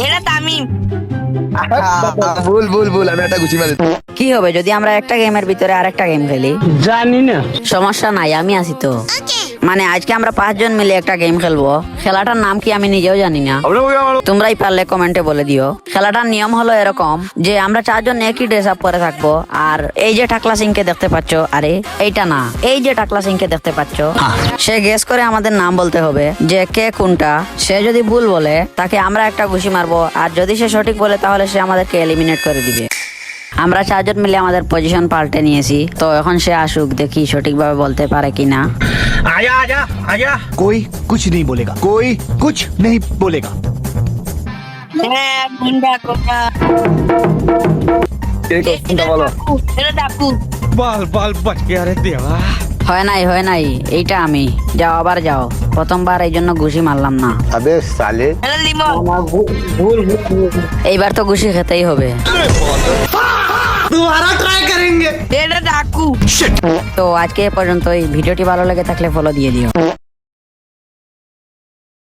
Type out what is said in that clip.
এটা তামিম। ভুল ভুল ভুল, আমি একটা গুছি মারি। কি হবে যদি আমরা একটা গেমের ভিতরে আরেকটা গেম খেলি? জানি না। সমস্যা নাই, আমি আছি তো। মানে আজকে আমরা 5 জন মিলে একটা গেম খেলবো। খেলাটার নাম কি আমি নিজেও জানি না, তোমরাই পারলে কমেন্টে বলে দিও। খেলাটার নিয়ম হলো এরকম যে আমরা 4 জন একই ড্রেস আপ পরে থাকবো। আর এই যে টাকলা সিংকে দেখতে পাচ্ছ, আরে এইটা না, এই যে টাকলা সিংকে দেখতে পাচ্ছ, সে গেস করে আমাদের নাম বলতে হবে যে কে কোনটা। সে যদি ভুল বলে তাকে আমরা একটা ঘুষি মারবো, আর যদি সে সঠিক বলে তাহলে সে আমাদেরকে এলিমিনেট করে দিবে। আমরা 4 জন মিলে আমাদের পজিশন পাল্টে নিয়েছি, তো এখন সে আসুক, দেখি সঠিকভাবে বলতে পারে কিনা। आजा आजा आजा। कोई कुछ नहीं बोलेगा, कोई कुछ नहीं बोलेगा। হ্যাঁ, কোনটা কোনটা? কোনটা বলো? এটা ডাকু। बाल बाल बच गया रे देवा। হয় নাই, এইটা আমি। যাও, আবার যাও। প্রথমবার এই জন্য ঘুষি মারলাম না, আবে সালে। এটা লিমন। এইবার তো ঘুষি খেতেই হবে। এটা ডাকু। তো আজকে এ পর্যন্ত। এই ভিডিওটি ভালো লেগে থাকলে ফলো দিয়ে দিও।